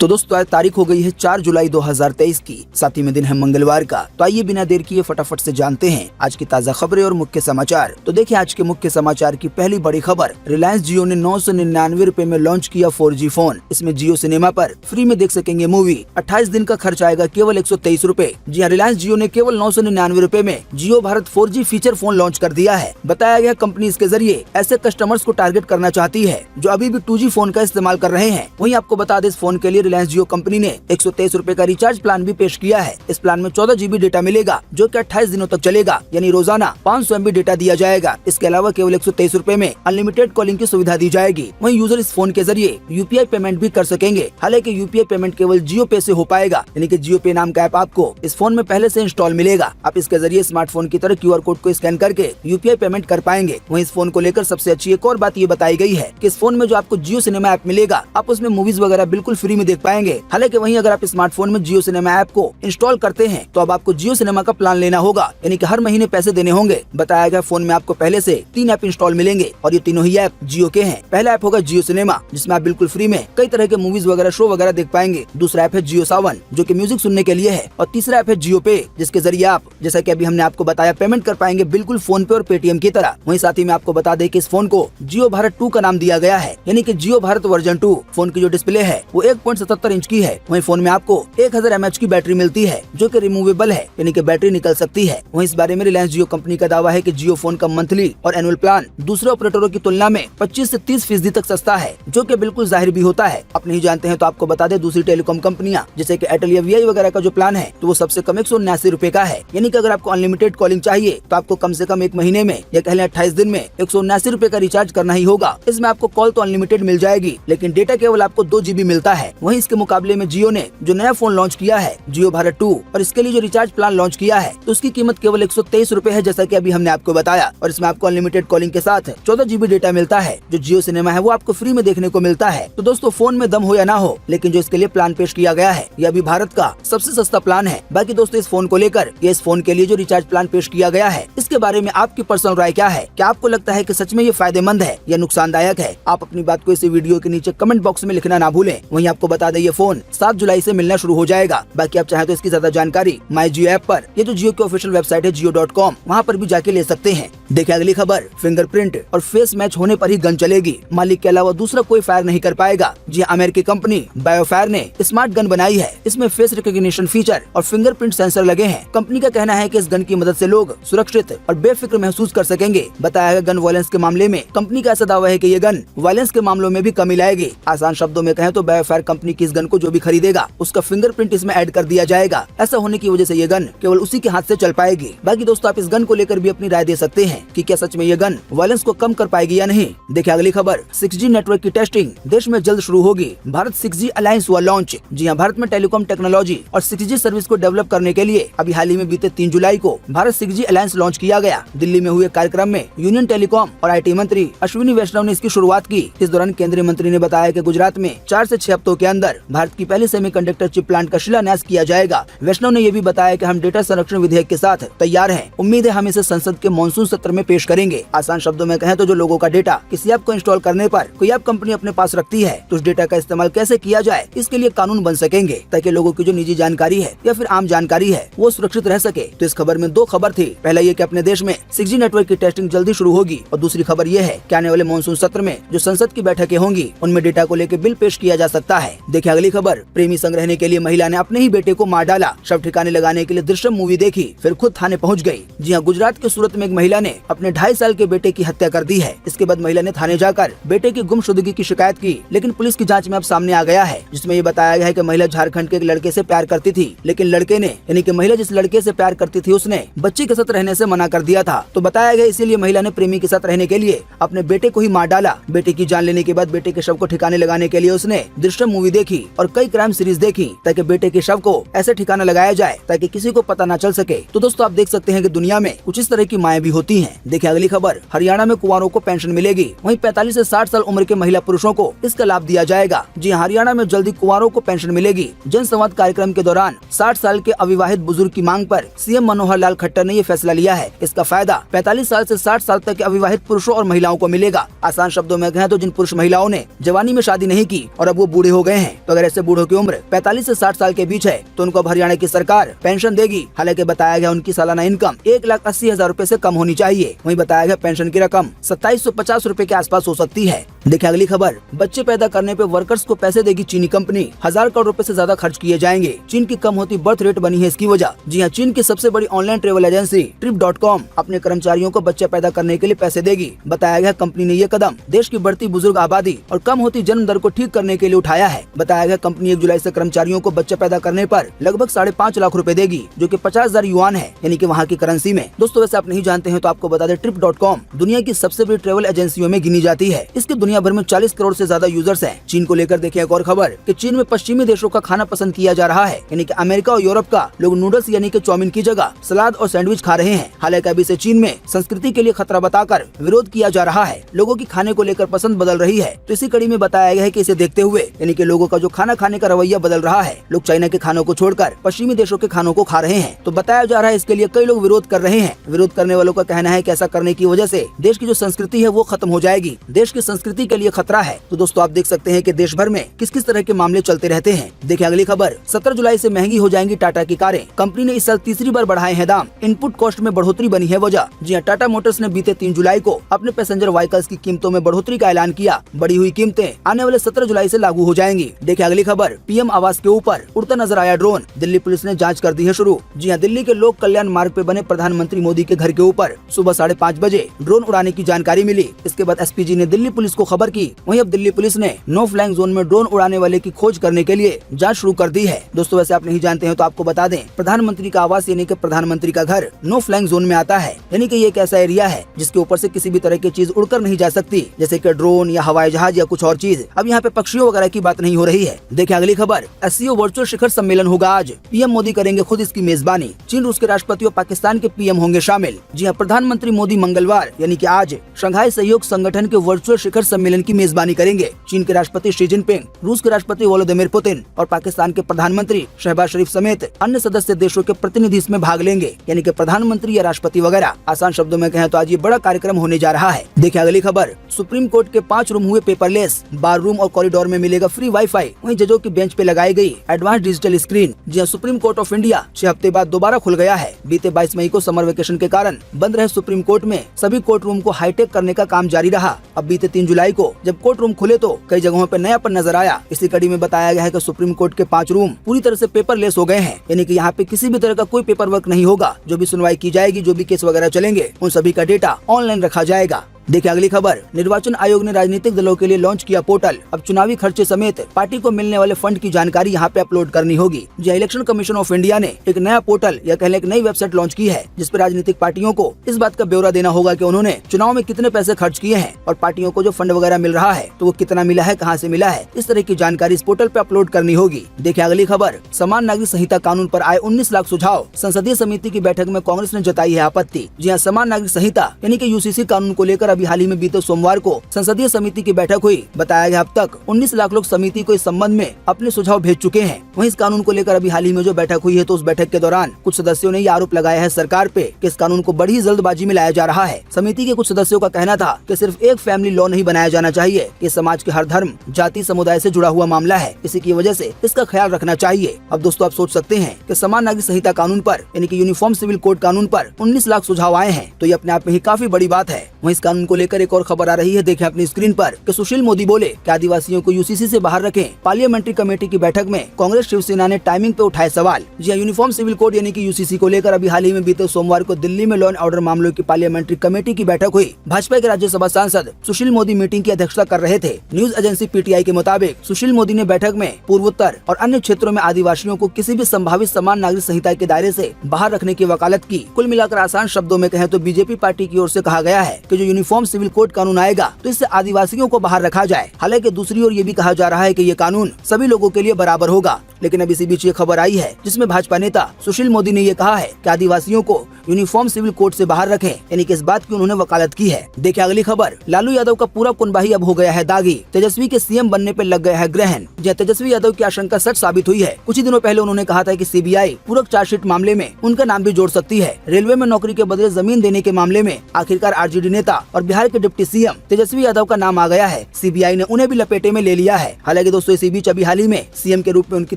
तो दोस्तों आज तारीख हो गई है 4 जुलाई 2023 की, साथ ही में दिन है मंगलवार का। तो आइए बिना देर किए फटाफट से जानते हैं आज की ताज़ा खबरें और मुख्य समाचार। तो देखिए आज के मुख्य समाचार की पहली बड़ी खबर, रिलायंस जियो ने 999 रुपए में लॉन्च किया 4G फोन। इसमें जियो सिनेमा पर फ्री में देख सकेंगे मूवी। 28 दिन का खर्च आएगा केवल 123 रुपए। जी हाँ, रिलायंस जियो ने केवल 999 रुपए में Jio Bharat 4G feature phone launch कर दिया है। बताया गया कंपनी इसके जरिए ऐसे कस्टमर्स को टारगेट करना चाहती है जो अभी भी 2G फोन का इस्तेमाल कर रहे हैं। वहीं आपको बता दें इस फोन के लिए रिलायंस जियो कंपनी ने 123 रुपए का रिचार्ज प्लान भी पेश किया है। इस प्लान में 14 GB डेटा मिलेगा जो कि 28 दिनों तक चलेगा, यानी रोजाना 500 MB डेटा दिया जाएगा। इसके अलावा केवल 123 रुपए में अनलिमिटेड कॉलिंग की सुविधा दी जाएगी। वहीं यूजर इस फोन के जरिए UPI पेमेंट भी कर सकेंगे। हालांकि UPI पेमेंट केवल जियो पे से हो पाएगा, यानी कि जियो पे नाम का ऐप आपको इस फोन में पहले से इंस्टॉल मिलेगा। आप इसके जरिए स्मार्टफोन की तरह QR कोड को स्कैन करके UPI पेमेंट कर पाएंगे। वहीं इस फोन को लेकर सबसे अच्छी एक और बात ये बताई गई है कि इस फोन में जो आपको जियो सिनेमा ऐप मिलेगा, आप उसमें मूवीज वगैरह बिल्कुल फ्री में देख पाएंगे। हालांकि वहीं अगर आप स्मार्टफोन में जियो सिनेमा ऐप को इंस्टॉल करते हैं तो अब आपको जियो सिनेमा का प्लान लेना होगा, यानी कि हर महीने पैसे देने होंगे। बताया गया फोन में आपको पहले से 3 ऐप इंस्टॉल मिलेंगे और ये तीनों ही ऐप जियो के हैं। पहला ऐप होगा जियो सिनेमा, जिसमें आप बिल्कुल फ्री में कई तरह के मूवीज वगैरह शो वगैरह देख पाएंगे। दूसरा ऐप है जियो सावन, जो कि म्यूजिक सुनने के लिए है। और तीसरा ऐप है जियो पे, जिसके जरिए आप, जैसा कि अभी हमने आपको बताया, पेमेंट कर पाएंगे बिल्कुल फोन पे और पेटीएम की तरह। वहीं साथ ही में आपको बता दें कि इस फोन को जियो भारत 2 का नाम दिया गया है, यानी कि जियो भारत वर्जन 2। फोन की जो डिस्प्ले है वो 1.77 इंच की है। वहीं फोन में आपको 1000 mAh की बैटरी मिलती है जो कि रिमूवेबल है, यानी कि बैटरी निकल सकती है। वहीं इस बारे में रिलायंस जियो कंपनी का दावा है कि जियो फोन का मंथली और एनुअल प्लान दूसरे ऑपरेटरों की तुलना में 25 से 30% तक सस्ता है, जो कि बिल्कुल जाहिर भी होता है। आप नहीं जानते हैं तो आपको बता दें, दूसरी टेलीकॉम कंपनियां जैसे कि एयरटेल या VI वगैरह का जो प्लान है तो वो सबसे कम 179 रुपए का है। यानी कि अगर आपको अनलिमिटेड कॉलिंग चाहिए तो आपको कम से कम एक महीने में या कह लें 28 दिन में 179 रुपए का रिचार्ज करना ही होगा। इसमें आपको कॉल तो अनलिमिटेड मिल जाएगी, लेकिन डेटा केवल आपको 2 GB मिलता है। वहीं इसके मुकाबले में जियो ने जो नया फोन लॉन्च किया है जियो भारत 2, और इसके लिए जो रिचार्ज प्लान लॉन्च किया है तो उसकी कीमत केवल 123 रुपए है, जैसा कि अभी हमने आपको बताया। और इसमें आपको अनलिमिटेड कॉलिंग के साथ 14 GB डेटा मिलता है। जो जियो सिनेमा है वो आपको फ्री में देखने को मिलता है। तो दोस्तों फोन में दम हो या ना हो, लेकिन जो इसके लिए प्लान पेश किया गया है यह अभी भारत का सबसे सस्ता प्लान है। बाकी दोस्तों इस फोन को लेकर या इस फोन के लिए जो रिचार्ज प्लान पेश किया गया है इसके बारे में आपकी पर्सनल राय क्या है? क्या आपको लगता है कि सच में ये फायदेमंद है या नुकसानदायक है? आप अपनी बात को इस वीडियो के नीचे कमेंट बॉक्स में लिखना ना भूलें। वहीं आपको बता दें ये फोन 7 जुलाई से मिलना शुरू हो जाएगा। बाकी आप चाहें तो इसकी ज्यादा जानकारी माई जियो ऐप पर, ये जो जियो की ऑफिशियल वेबसाइट है jiyo.com, वहाँ पर भी जाके ले सकते हैं। देखिए अगली खबर, फिंगरप्रिंट और फेस मैच होने पर ही गन चलेगी, मालिक के अलावा दूसरा कोई फायर नहीं कर पाएगा। जी अमेरिकी कंपनी बायोफायर ने स्मार्ट गन बनाई है। इसमें फेस रिकॉग्निशन फीचर और फिंगरप्रिंट सेंसर लगे हैं। कंपनी का कहना है कि इस गन की मदद से लोग सुरक्षित और बेफिक्र महसूस कर सकेंगे। बताया गया गन वायलेंस के मामले में कंपनी का ऐसा दावा है कि ये गन वायलेंस के मामलों में भी कमी लाएगी। आसान शब्दों में कहें तो बायोफायर कंपनी की इस गन को जो भी खरीदेगा उसका फिंगरप्रिंट इसमें ऐड कर दिया जाएगा। ऐसा होने की वजह से ये गन केवल उसी के हाथ से चल पाएगी। बाकी दोस्तों आप इस गन को लेकर भी अपनी राय दे सकते हैं कि क्या सच में ये गन वायलेंस को कम कर पाएगी या नहीं। देखिए अगली खबर, 6G नेटवर्क की टेस्टिंग देश में जल्द शुरू होगी। भारत 6G अलायंस हुआ लॉन्च। जी हाँ, भारत में टेलीकॉम टेक्नोलॉजी और 6G सर्विस को डेवलप करने के लिए अभी हाल ही में बीते 3 जुलाई को भारत 6G अलायंस लॉन्च किया गया। दिल्ली में हुए कार्यक्रम में यूनियन टेलीकॉम और IT मंत्री अश्विनी वैष्णव ने इसकी शुरुआत की। इस दौरान केंद्रीय मंत्री ने बताया कि गुजरात में 4 से 6 हफ्तों के अंदर भारत की पहली सेमीकंडक्टर चिप प्लांट का शिलान्यास किया जाएगा। वैष्णव ने यह भी बताया कि हम डेटा संरक्षण विधेयक के साथ तैयार हैं। उम्मीद है हम इसे संसद के मॉनसून सत्र में पेश करेंगे। आसान शब्दों में कहें तो जो लोगों का डेटा किसी ऐप को इंस्टॉल करने पर कोई ऐप कंपनी अपने पास रखती है तो उस डेटा का इस्तेमाल कैसे किया जाए इसके लिए कानून बन सकेंगे, ताकि लोगों की जो निजी जानकारी है या फिर आम जानकारी है वो सुरक्षित रह सके। तो इस खबर में 2 खबर थी। पहला ये कि अपने देश में 6G नेटवर्क की टेस्टिंग जल्दी शुरू होगी, और दूसरी खबर ये है कि आने वाले मॉनसून सत्र में जो संसद की बैठकें होंगी उनमें डेटा को लेकर बिल पेश किया जा सकता है। देखिए अगली खबर, प्रेमी संग रहने के लिए महिला ने अपने ही बेटे को मार डाला। शव ठिकाने लगाने के लिए दृश्यम मूवी देखी, फिर खुद थाने पहुंच गई। जी हाँ, गुजरात के सूरत में एक महिला ने अपने 2.5 साल के बेटे की हत्या कर दी है। इसके बाद महिला ने थाने जाकर बेटे की गुमशुदगी की शिकायत की, लेकिन पुलिस की जांच में अब सामने आ गया है, जिसमें ये बताया गया है कि महिला झारखंड के एक लड़के से प्यार करती थी, लेकिन लड़के ने, यानी कि महिला जिस लड़के से प्यार करती थी उसने बच्ची के साथ रहने से मना कर दिया था। तो बताया गया इसीलिए महिला ने प्रेमी के साथ रहने के लिए अपने बेटे को ही मार डाला। बेटे की जान लेने के बाद बेटे के शव को ठिकाने लगाने के लिए उसने दृश्यम मूवी देखी और कई क्राइम सीरीज देखी, ताकि बेटे के शव को ऐसे ठिकाना लगाया जाए ताकि किसी को पता न चल सके। तो दोस्तों आप देख सकते हैं कि दुनिया में कुछ इस तरह की माएँ भी होती हैं। देखिए अगली खबर, हरियाणा में कुंवारों को पेंशन मिलेगी। वहीं 45 से 60 साल उम्र के महिला पुरुषों को इसका लाभ दिया जाएगा। जी हरियाणा में जल्दी कुंवारों को पेंशन मिलेगी। जन संवाद कार्यक्रम के दौरान 60 साल के अविवाहित बुजुर्ग की मांग पर CM मनोहर लाल खट्टर ने ये फैसला लिया है। इसका फायदा 45 साल से 60 साल तक के अविवाहित पुरुषों और महिलाओं को मिलेगा। आसान शब्दों में कहें तो जिन पुरुष महिलाओं ने जवानी में शादी नहीं की और अब वो बूढ़े हो गए हैं हैं, तो अगर ऐसे बूढ़ों की उम्र 45 से 60 साल के बीच है तो उनको अब हरियाणा की सरकार पेंशन देगी। हालांकि बताया गया उनकी सालाना इनकम 1,80,000 रूपए से कम होनी चाहिए। वहीं बताया गया पेंशन की रकम 2750 रूपए के आसपास हो सकती है। देखिए अगली खबर, बच्चे पैदा करने पे वर्कर्स को पैसे देगी चीनी कंपनी, 1000 करोड़ रुपए से ज्यादा खर्च किए जाएंगे। चीन की कम होती बर्थ रेट बनी है इसकी वजह। जी हाँ, चीन की सबसे बड़ी ऑनलाइन ट्रेवल एजेंसी Trip.com अपने कर्मचारियों को बच्चे पैदा करने के लिए पैसे देगी। बताया गया कंपनी ने ये कदम देश की बढ़ती बुजुर्ग आबादी और कम होती जन्म दर को ठीक करने के लिए उठाया है। बताया गया कंपनी 1 जुलाई से कर्मचारियों को बच्चे पैदा करने पर लगभग 5.5 लाख रूपए देगी, जो कि 50,000 युआन है, यानी कि वहाँ की करेंसी में। दोस्तों वैसे आप नहीं जानते हैं तो आपको बता दें, Trip.com दुनिया की सबसे बड़ी ट्रेवल एजेंसियों में गिनी जाती है। इसके दुनिया भर में 40 करोड़ से ज्यादा यूजर्स हैं। चीन को लेकर देखिए एक और खबर कि चीन में पश्चिमी देशों का खाना पसंद किया जा रहा है, यानी कि अमेरिका और यूरोप का लोग नूडल्स यानी कि चाउमीन की जगह सलाद और सैंडविच खा रहे हैं। हालांकि अभी से चीन में संस्कृति के लिए खतरा बताकर विरोध किया जा रहा है। लोगों की खाने को लेकर पसंद बदल रही है। तो इसी कड़ी में बताया गया है कि इसे देखते हुए, यानी कि लोगों का जो खाना खाने का रवैया बदल रहा है, लोग चाइना के खानों को छोड़कर पश्चिमी देशों के खानों को खा रहे हैं। तो बताया जा रहा है इसके लिए कई लोग विरोध कर रहे हैं। विरोध करने वालों का कहना है कि ऐसा करने की वजह से देश की जो संस्कृति है वो खत्म हो जाएगी, देश की संस्कृति के लिए खतरा है। तो दोस्तों आप देख सकते हैं कि देश भर में किस किस तरह के मामले चलते रहते हैं। देखिए अगली खबर, 17 जुलाई से महंगी हो जाएंगी टाटा की कारें। कंपनी ने इस साल तीसरी बार बढ़ाए हैं दाम। इनपुट कॉस्ट में बढ़ोतरी बनी है वजह। जी हाँ, टाटा मोटर्स ने बीते 3 जुलाई को अपने पैसेंजर व्हीकल्स की कीमतों में बढ़ोतरी का ऐलान किया। बढ़ी हुई कीमतें आने वाले 17 जुलाई से लागू हो जाएंगी। देखिए अगली खबर, पीएम आवास के ऊपर उड़ता नजर आया ड्रोन। दिल्ली पुलिस ने जाँच कर दी है शुरू। जी हाँ, दिल्ली के लोक कल्याण मार्ग पे बने प्रधानमंत्री मोदी के घर के ऊपर सुबह 5:30 बजे ड्रोन उड़ाने की जानकारी मिली। इसके बाद एसपीजी ने दिल्ली पुलिस को खबर की। वहीं अब दिल्ली पुलिस ने नो फ्लाइंग जोन में ड्रोन उड़ाने वाले की खोज करने के लिए जांच शुरू कर दी है। दोस्तों वैसे आप नहीं जानते हैं तो आपको बता दें, प्रधानमंत्री का आवास यानी कि प्रधानमंत्री का घर नो फ्लाइंग जोन में आता है, यानी कि ये एक ऐसा एरिया है जिसके ऊपर से किसी भी तरह की चीज उड़कर नहीं जा सकती, जैसे कि ड्रोन या हवाई जहाज या कुछ और चीज। अब यहाँ पे पक्षियों वगैरह की बात नहीं हो रही है। देखिए अगली खबर, एससीओ वर्चुअल शिखर सम्मेलन होगा आज। पीएम मोदी करेंगे खुद इसकी मेजबानी। चीन, रूस के राष्ट्रपति और पाकिस्तान के पीएम होंगे शामिल। जी हाँ, प्रधानमंत्री मोदी मंगलवार यानी कि आज शंघाई सहयोग संगठन के वर्चुअल शिखर सम्मेलन की मेजबानी करेंगे। चीन के राष्ट्रपति शी जिनपिंग, रूस के राष्ट्रपति व्लादिमीर पुतिन और पाकिस्तान के प्रधानमंत्री शहबाज शरीफ समेत अन्य सदस्य देशों के प्रतिनिधि इसमें भाग लेंगे, यानी कि प्रधानमंत्री या राष्ट्रपति वगैरह। आसान शब्दों में कहें तो आज ये बड़ा कार्यक्रम होने जा रहा है। देखिए अगली खबर, सुप्रीम कोर्ट के 5 रूम हुए पेपरलेस। बार रूम और कॉरिडोर में मिलेगा फ्री वाईफाई। वहीं जजों की बेंच पे लगाई गई एडवांस डिजिटल स्क्रीन। जी हाँ, सुप्रीम कोर्ट ऑफ इंडिया 6 हफ्ते बाद दोबारा खुल गया है। बीते 22 मई को समर वेकेशन के कारण बंद रहे सुप्रीम कोर्ट में सभी कोर्ट रूम को हाईटेक करने का काम जारी रहा। अब बीते 3 जुलाई को जब कोर्ट रूम खुले तो कई जगहों पर नयापन नजर आया। इसी कड़ी में बताया गया है कि सुप्रीम कोर्ट के 5 रूम पूरी तरह से पेपरलेस हो गए हैं, यानी कि यहाँ पे किसी भी तरह का कोई पेपर वर्क नहीं होगा। जो भी सुनवाई की जाएगी, जो भी केस वगैरह चलेंगे, उन सभी का डेटा ऑनलाइन रखा जाएगा। देखिए अगली खबर, निर्वाचन आयोग ने राजनीतिक दलों के लिए लॉन्च किया पोर्टल। अब चुनावी खर्चे समेत पार्टी को मिलने वाले फंड की जानकारी यहाँ पे अपलोड करनी होगी। जो इलेक्शन कमीशन ऑफ इंडिया ने एक नया पोर्टल या कहले एक नई वेबसाइट लॉन्च की है, जिस पर राजनीतिक पार्टियों को इस बात का ब्यौरा देना होगा कि उन्होंने चुनाव में कितने पैसे खर्च किए हैं और पार्टियों को जो फंड वगैरह मिल रहा है तो वो कितना मिला है, कहाँ से मिला है, इस तरह की जानकारी इस पोर्टल पे अपलोड करनी होगी। देखिए अगली खबर, समान नागरिक संहिता कानून पर आए 19 लाख सुझाव। संसदीय समिति की बैठक में कांग्रेस ने जताई है आपत्ति। जी हाँ, समान नागरिक संहिता यानी कि यूसीसी कानून को लेकर अभी हाल ही में बीते सोमवार को संसदीय समिति की बैठक हुई। बताया गया अब तक 19 लाख लोग समिति को इस संबंध में अपने सुझाव भेज चुके हैं। वहीं इस कानून को लेकर अभी हाल ही में जो बैठक हुई है तो उस बैठक के दौरान कुछ सदस्यों ने ये आरोप लगाया है सरकार पे कि इस कानून को बड़ी जल्दबाजी में लाया जा रहा है। समिति के कुछ सदस्यों का कहना था कि सिर्फ एक फैमिली लॉ नहीं बनाया जाना चाहिए, ये समाज के हर धर्म, जाति, समुदाय से जुड़ा हुआ मामला है, इसी की वजह से इसका ख्याल रखना चाहिए। अब दोस्तों आप सोच सकते हैं कि समान नागरिक संहिता कानून पर यानी कि यूनिफॉर्म सिविल कोड कानून पर 19 लाख सुझाव आए हैं, तो ये अपने आप में ही काफी बड़ी बात है। वहीं इस कानून को लेकर एक और खबर आ रही है, देखें अपनी स्क्रीन पर कि सुशील मोदी बोले कि आदिवासियों को यूसीसी से बाहर रखें। पार्लियामेंट्री कमेटी की बैठक में कांग्रेस शिवसेना ने टाइमिंग पे उठाए सवाल। जी यूनिफॉर्म सिविल कोड यानी कि यूसीसी को लेकर अभी हाल ही में बीते सोमवार को दिल्ली में लॉ एंड ऑर्डर मामलों की पार्लियामेंट्री कमेटी की बैठक हुई। भाजपा के राज्यसभा सांसद सुशील मोदी मीटिंग की अध्यक्षता कर रहे थे। न्यूज एजेंसी पीटीआई के मुताबिक सुशील मोदी ने बैठक में पूर्वोत्तर और अन्य क्षेत्रों में आदिवासियों को किसी भी संभावित समान नागरिक संहिता के दायरे से बाहर रखने की वकालत की। कुल मिलाकर आसान शब्दों में कहें तो बीजेपी पार्टी की ओर से कहा गया है कि जो यूनिफॉर्म सिविल कोड कानून आएगा तो इससे आदिवासियों को बाहर रखा जाए। हालांकि दूसरी ओर ये भी कहा जा रहा है कि ये कानून सभी लोगों के लिए बराबर होगा। लेकिन अब इसी बीच ये खबर आई है जिसमें भाजपा नेता सुशील मोदी ने ये कहा है कि आदिवासियों को यूनिफॉर्म सिविल कोड से बाहर रखें, यानी कि इस बात की उन्होंने वकालत की है। देखिए अगली खबर, लालू यादव का पूरा कुनबा ही अब हो गया है दागी, तेजस्वी के सीएम बनने पे लग गया है ग्रहण। जहाँ तेजस्वी यादव की आशंका सच साबित हुई है। कुछ ही दिनों पहले उन्होंने कहा था कि सीबीआई पूरक चार्जशीट मामले में उनका नाम भी जोड़ सकती है। रेलवे में नौकरी के बदले जमीन देने के मामले में आखिरकार आरजेडी नेता और बिहार के डिप्टी सीएम तेजस्वी यादव का नाम आ गया है। सीबीआई ने उन्हें भी लपेटे में ले लिया है। हालांकि दोस्तों इसी बीच अभी हाल ही में सीएम के रूप में उनकी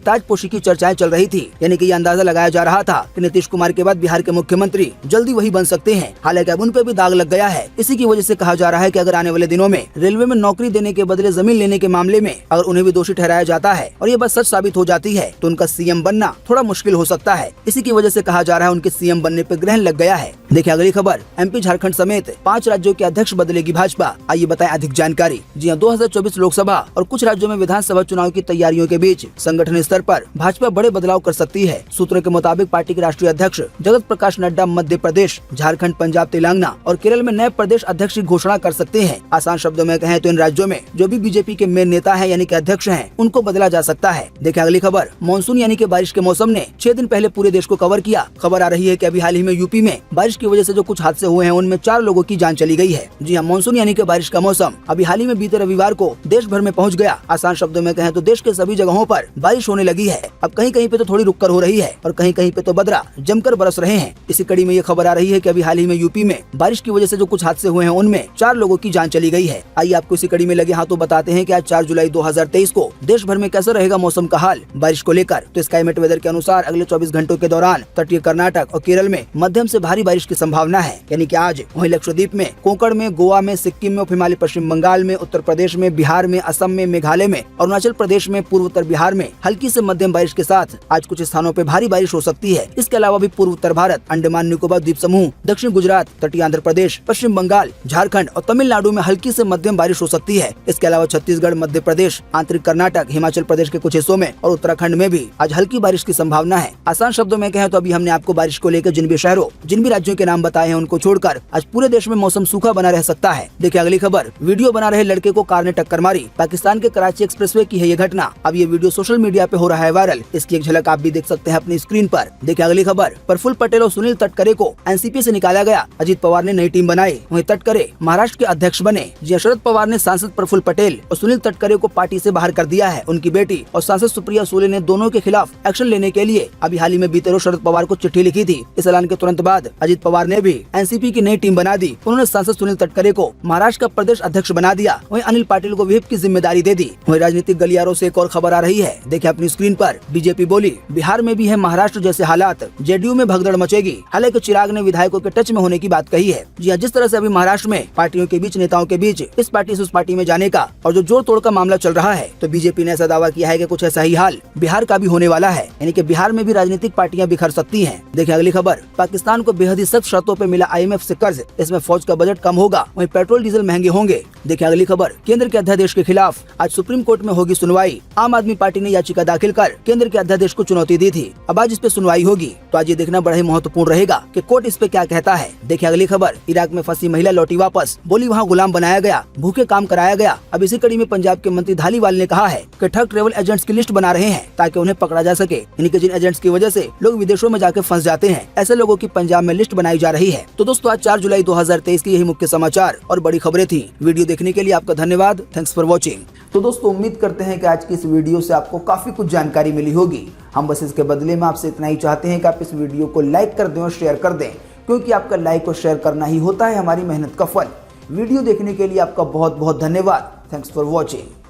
ताजपोशी की चर्चाएं चल रही थी, यानी कि ये अंदाजा लगाया जा रहा था कि नीतीश कुमार के बाद बिहार के मुख्यमंत्री जल्दी वही बन सकते हैं। हालांकि अब उन पे भी दाग लग गया है। इसी की वजह से कहा जा रहा है कि अगर आने वाले दिनों में रेलवे में नौकरी देने के बदले जमीन लेने के मामले में अगर उन्हें भी दोषी ठहराया जाता है और ये बात सच साबित हो जाती है तो उनका सीएम बनना थोड़ा मुश्किल हो सकता है। इसी की वजह से कहा जा रहा है उनके सीएम बनने पे ग्रहण लग गया है। देखिए अगली खबर, एमपी झारखंड समेत 5 राज्यों के अध्यक्ष बदलेगी भाजपा। आइए बताएं अधिक जानकारी। जी हां, 2024 लोकसभा और कुछ राज्यों में विधानसभा चुनाव की तैयारियों के बीच संगठन स्तर पर भाजपा बड़े बदलाव कर सकती है। सूत्रों के मुताबिक पार्टी के राष्ट्रीय अध्यक्ष जगत प्रकाश नड्डा मध्य प्रदेश, झारखंड, पंजाब, तेलंगाना और केरल में नए प्रदेश अध्यक्ष की घोषणा कर सकते हैं। आसान शब्दों में कहें तो इन राज्यों में जो भी बीजेपी के मेन नेता है यानी कि अध्यक्ष हैं, उनको बदला जा सकता है। देखिए अगली खबर, मानसून यानी कि बारिश के मौसम ने 6 दिन पहले पूरे देश को कवर किया। खबर आ रही है कि अभी हाल ही में यूपी में बारिश की वजह से जो कुछ हादसे हुए हैं उनमें 4 लोगों की जान चली गई है। जी हाँ, मानसून यानी कि बारिश का मौसम अभी हाल ही में बीते रविवार को देश भर में पहुंच गया। आसान शब्दों में कहें तो देश के सभी जगहों पर बारिश होने लगी है। अब कहीं कहीं पे तो थोड़ी रुककर हो रही है और कहीं कहीं पे तो बदरा जमकर बरस रहे हैं। इसी कड़ी में ये खबर आ रही है कि अभी हाल ही में यूपी में बारिश की वजह से जो कुछ हादसे हुए हैं उनमें 4 लोगों की जान चली गई है। आइए आपको इसी कड़ी में लगे हाथों बताते हैं कि आज 4 जुलाई 2023 को देश भर में कैसा रहेगा मौसम का हाल बारिश को लेकर। तो स्काईमेट वेदर के अनुसार अगले 24 घंटों के दौरान तटीय कर्नाटक और केरल में मध्यम से भारी बारिश की संभावना है, यानी कि आज वहीं लक्षद्वीप में, कोंकण में, गोवा में, सिक्किम में, हिमालय पश्चिम बंगाल में, उत्तर प्रदेश में, बिहार में, असम में, मेघालय में, अरुणाचल प्रदेश में, पूर्व उत्तर बिहार में हल्की से मध्यम बारिश के साथ आज कुछ स्थानों पे भारी बारिश हो सकती है। इसके अलावा भी पूर्व उत्तर भारत, अंडमान निकोबार द्वीप समूह, दक्षिण गुजरात, तटीय आंध्र प्रदेश, पश्चिम बंगाल, झारखंड और तमिलनाडु में हल्की से मध्यम बारिश हो सकती है। इसके अलावा छत्तीसगढ़, मध्य प्रदेश, आंतरिक कर्नाटक, हिमाचल प्रदेश के कुछ हिस्सों में और उत्तराखंड में भी आज हल्की बारिश की संभावना है। आसान शब्दों में कहें तो अभी हमने आपको बारिश को लेकर जिन भी शहरों, जिन भी राज्यों के नाम बताए हैं उनको छोड़कर आज पूरे देश में मौसम सूखा बना रह सकता है। देखिए अगली खबर, वीडियो बना रहे लड़के को कार ने टक्कर मारी। पाकिस्तान के कराची एक्सप्रेसवे की है ये घटना। अब ये वीडियो सोशल मीडिया पे हो रहा है वायरल। इसकी एक झलक आप भी देख सकते हैं अपनी स्क्रीन पर। देखिए अगली खबर, प्रफुल्ल पटेल और सुनील तटकरे को एनसीपी से निकाला गया। अजीत पवार ने नई टीम बनाई, वहीं तटकरे महाराष्ट्र के अध्यक्ष बने। जी शरद पवार ने सांसद प्रफुल्ल पटेल और सुनील तटकरे को पार्टी से बाहर कर दिया है। उनकी बेटी और सांसद सुप्रिया सुले ने दोनों के खिलाफ एक्शन लेने के लिए अभी हाल ही में बीते रोज शरद पवार को चिट्ठी लिखी थी। इस ऐलान के तुरंत बाद अजीत पवार ने भी एनसीपी की नई टीम बना दी। उन्होंने सांसद सुनील तटकरे को महाराष्ट्र का प्रदेश अध्यक्ष बना दिया। वहीं अनिल पाटिल को व्हिप की जिम्मेदारी दे दी। वहीं राजनीतिक गलियारों से एक और खबर आ रही है। देखिए अपनी स्क्रीन पर, बीजेपी बोली बिहार में भी है महाराष्ट्र जैसे हालात, जेडीयू में भगदड़ मचेगी। हालांकि चिराग ने विधायकों के टच में होने की बात कही है। जी जिस तरह से अभी महाराष्ट्र में पार्टियों के बीच, नेताओं के बीच इस पार्टी से उस पार्टी में जाने का और जो जोड़ तोड़ का मामला चल रहा है, तो बीजेपी ने ऐसा दावा किया है कि कुछ ऐसा ही हाल बिहार का भी होने वाला है, यानी कि बिहार में भी राजनीतिक पार्टियां बिखर सकती हैं। देखिए अगली खबर, पाकिस्तान को बेहद ही सख्त शर्तों पे मिला IMF से कर्ज, इसमें फौज का बजट कम होगा, वहीं पेट्रोल डीजल महंगे होंगे। देखिए अगली खबर, केंद्र के अध्यादेश के खिलाफ आज सुप्रीम कोर्ट में होगी सुनवाई। आम आदमी पार्टी ने याचिका दाखिल कर केंद्र के अध्यादेश को चुनौती दी थी। अब आज इस पे सुनवाई होगी, तो आज ये देखना बड़ा ही महत्वपूर्ण रहेगा कि कोर्ट इस पे क्या कहता है। देखिए अगली खबर, इराक में फंसी महिला लौटी वापस, बोली वहाँ गुलाम बनाया गया, भूखे काम कराया गया। अब इसी कड़ी में पंजाब के मंत्री धालीवाल ने कहा है कि ठग ट्रेवल एजेंट्स की लिस्ट बना रहे हैं ताकि उन्हें पकड़ा जा सके, यानी कि जिन एजेंट्स की वजह से लोग विदेशों में जाकर फंस जाते हैं, ऐसे लोगों की पंजाब में लिस्ट बनाई जा रही है। तो दोस्तों आज 4 जुलाई 2023 की यही मुख्य समाचार और बड़ी खबरें थी। वीडियो देखने के लिए आपका धन्यवाद। Thanks for watching. तो दोस्तों उम्मीद करते हैं कि आज की इस वीडियो से आपको काफी कुछ जानकारी मिली होगी। हम बस इसके बदले में आपसे इतना ही चाहते हैं कि आप इस वीडियो को लाइक कर दें और शेयर कर दें, क्योंकि आपका लाइक और शेयर करना ही होता है हमारी मेहनत का फल। वीडियो देखने के लिए आपका बहुत बहुत धन्यवाद। Thanks for watching.